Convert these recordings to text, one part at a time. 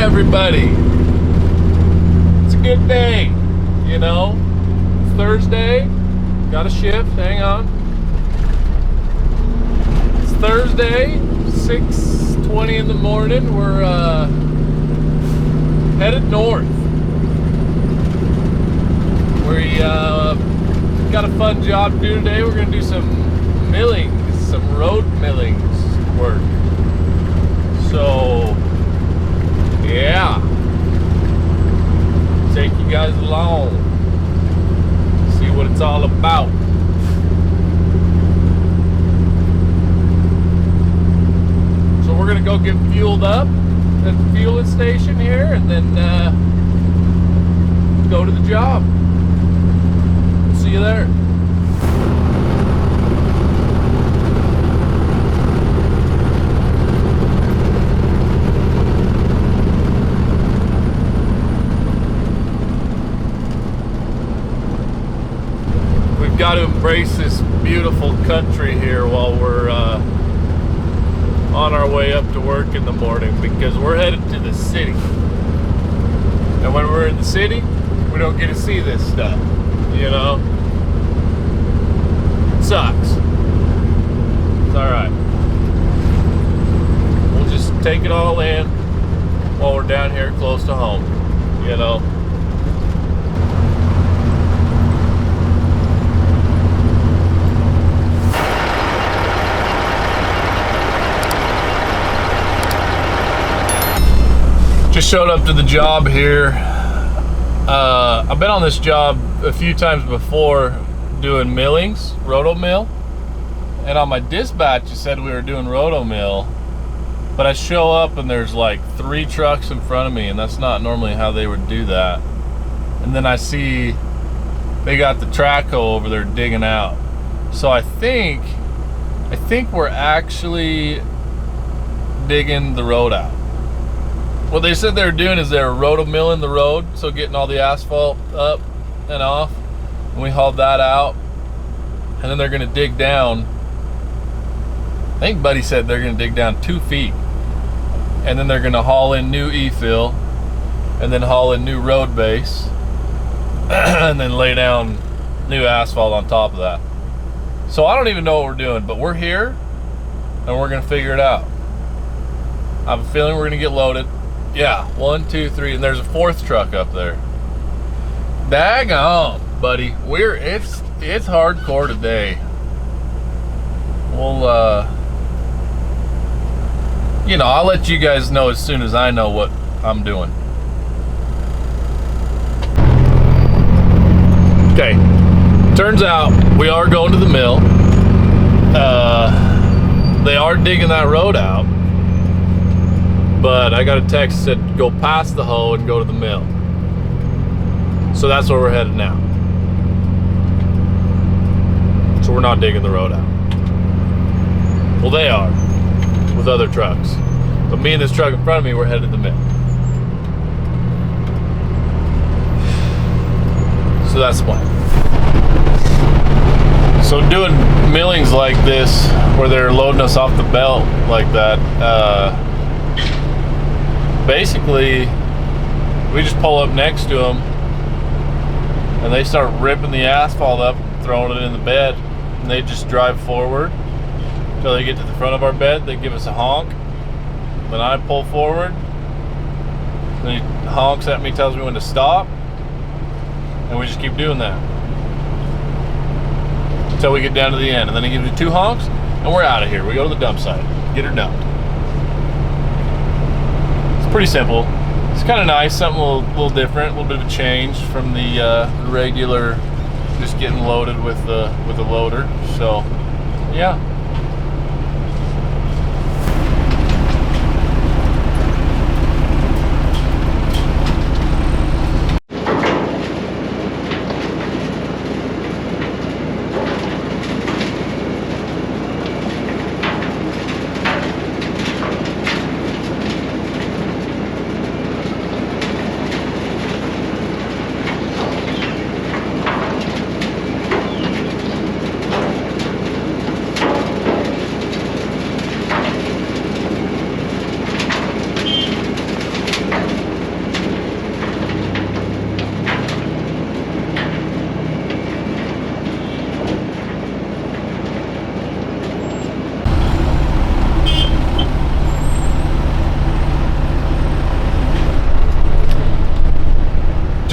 everybody? It's a good day, you know. It's Thursday. Got a shift. Hang on. It's Thursday, 6:20 in the morning. We're headed north. We got a fun job to do today. We're gonna do some millings, some road millings work. So yeah, take you guys along, see what it's all about. So we're gonna go get fueled up at the fueling station here, and then go to the job. See you there. We've got to embrace this beautiful country here while we're on our way up to work in the morning, because we're headed to the city. And when we're in the city, we don't get to see this stuff, you know? It sucks. It's alright. We'll just take it all in while we're down here close to home, you know? Just showed up to the job here. I've been on this job a few times before doing millings, roto mill. And on my dispatch it said we were doing roto mill. But I show up and there's like 3 trucks in front of me, and that's not normally how they would do that. And then I see they got the track hoe over there digging out. So I think we're actually digging the road out. What they said they were doing is they were roto-milling the road, so getting all the asphalt up and off. And we hauled that out. And then they're going to dig down. I think Buddy said they're going to dig down 2 feet. And then they're going to haul in new e-fill. And then haul in new road base. And then lay down new asphalt on top of that. So I don't even know what we're doing, but we're here. And we're going to figure it out. I have a feeling we're going to get loaded. Yeah, 1, 2, 3, and there's a 4th truck up there. Daggone, buddy. It's hardcore today. We'll you know, I'll let you guys know as soon as I know what I'm doing. Okay. Turns out we are going to the mill. They are digging that road out. But I got a text that said go past the hoe and go to the mill. So that's where we're headed now. So we're not digging the road out. Well, they are, with other trucks. But me and this truck in front of me, we're headed to the mill. So that's the plan. So doing millings like this, where they're loading us off the belt like that, basically, we just pull up next to them and they start ripping the asphalt up, throwing it in the bed, and they just drive forward until they get to the front of our bed. They give us a honk. Then I pull forward. Then he honks at me, tells me when to stop, and we just keep doing that until we get down to the end. And then he gives me 2 honks, and we're out of here. We go to the dump site, get her dumped. Pretty simple. It's kind of nice, something a little different, a little bit of a change from the regular just getting loaded with the loader. So yeah.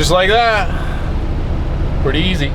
Just like that. Pretty easy.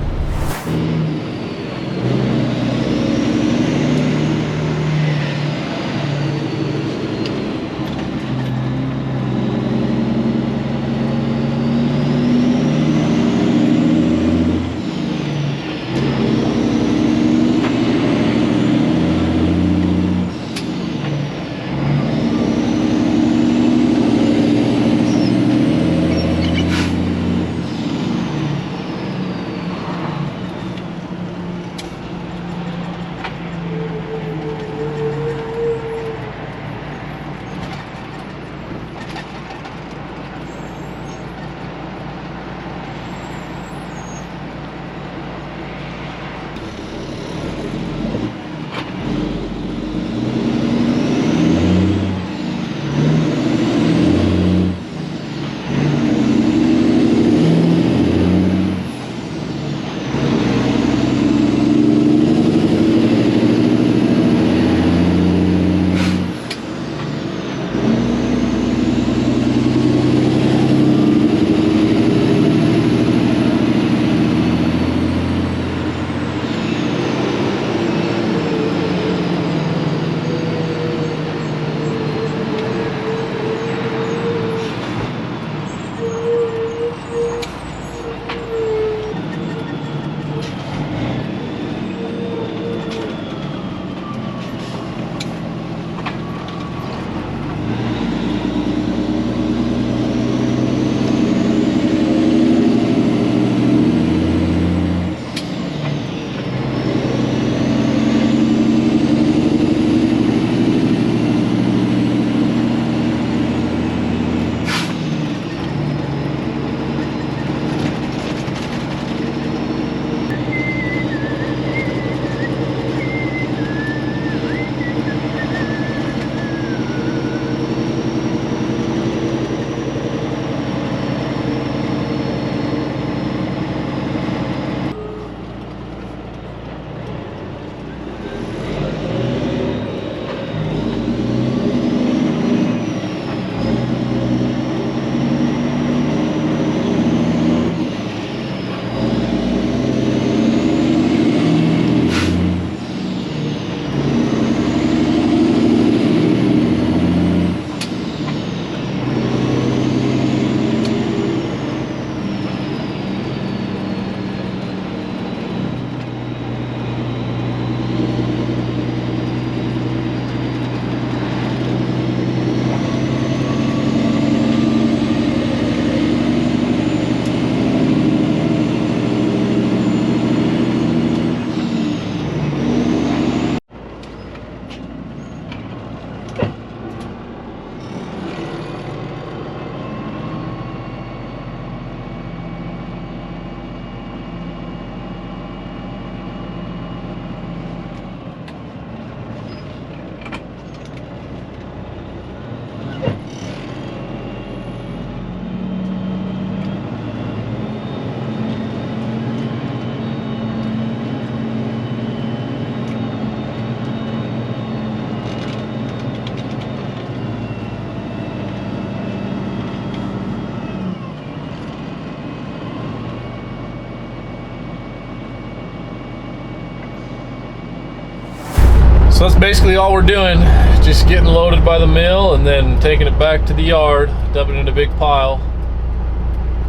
So that's basically all we're doing, just getting loaded by the mill and then taking it back to the yard, dumping it in a big pile.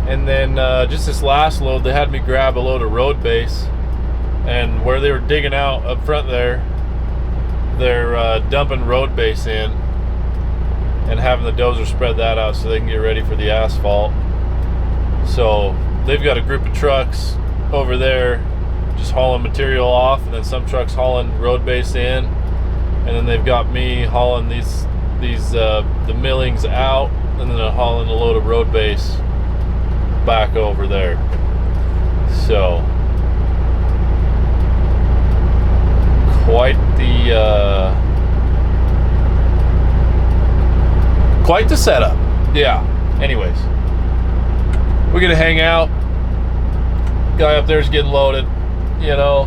And then just this last load, they had me grab a load of road base, and where they were digging out up front there, they're dumping road base in and having the dozer spread that out so they can get ready for the asphalt. So they've got a group of trucks over there just hauling material off, and then some trucks hauling road base in, and then they've got me hauling the millings out, and then hauling a load of road base back over there. So quite the setup. Yeah. Anyways, we're gonna hang out. Guy up there's getting loaded. You know,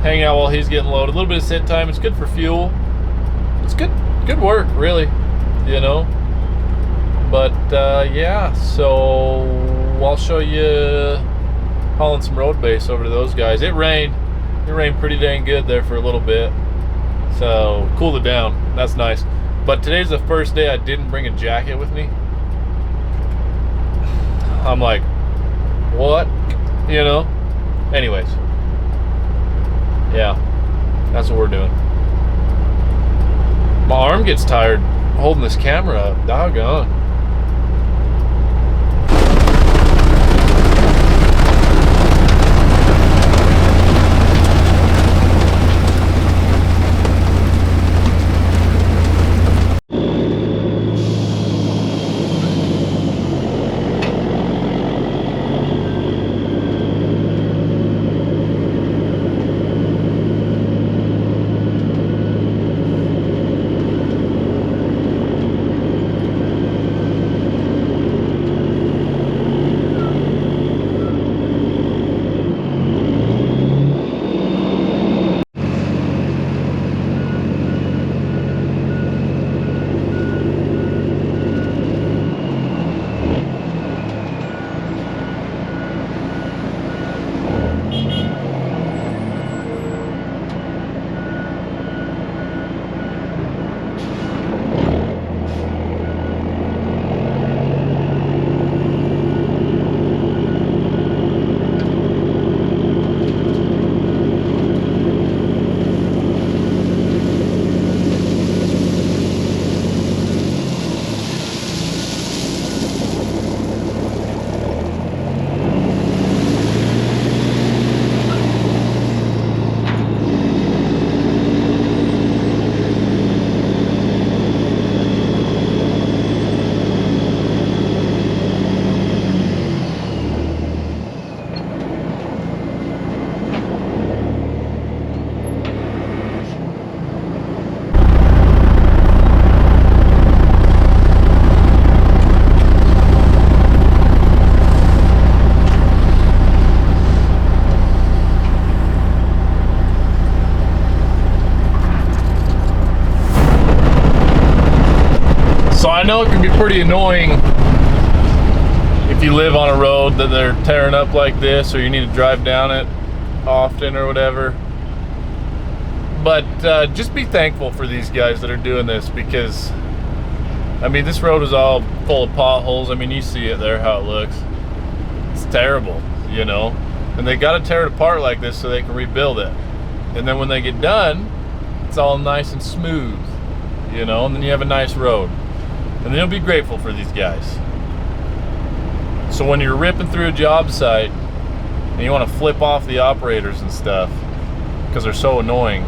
hang out while he's getting loaded. A little bit of sit time. It's good for fuel. It's good work, really. You know, But yeah, so I'll show you hauling some road base over to those guys. It rained pretty dang good there for a little bit, so cooled it down. That's nice. But today's the first day I didn't bring a jacket with me. I'm like, what? You know? Anyways, yeah, that's what we're doing. My arm gets tired holding this camera up. Doggone. So I know it can be pretty annoying if you live on a road that they're tearing up like this, or you need to drive down it often or whatever. But just be thankful for these guys that are doing this, because I mean, this road is all full of potholes. I mean, you see it there, how it looks. It's terrible, you know. And they got to tear it apart like this so they can rebuild it. And then when they get done, it's all nice and smooth, you know, and then you have a nice road. And then you'll be grateful for these guys. So when you're ripping through a job site and you want to flip off the operators and stuff because they're so annoying,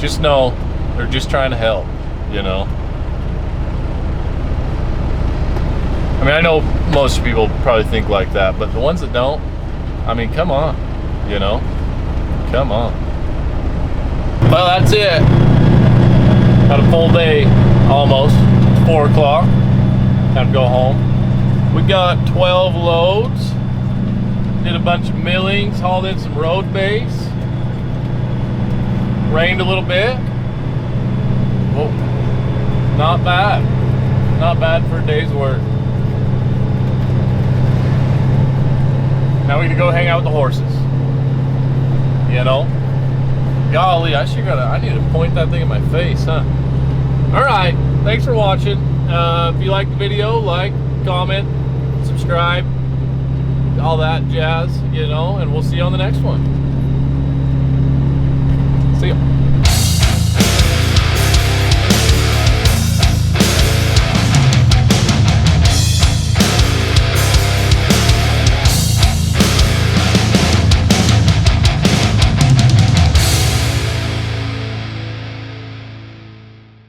just know they're just trying to help, you know. I mean, I know most people probably think like that, but the ones that don't, I mean, come on, you know, come on. Well, that's it. Got a full day, almost. It's 4 o'clock. Time to go home. We got 12 loads. Did a bunch of millings, hauled in some road base. Rained a little bit. Well, not bad. Not bad for a day's work. Now we need to go hang out with the horses. You know? Golly, I need to point that thing in my face, huh? Alright, thanks for watching. If you like the video, like, comment, subscribe, all that jazz, you know, and we'll see you on the next one. See ya.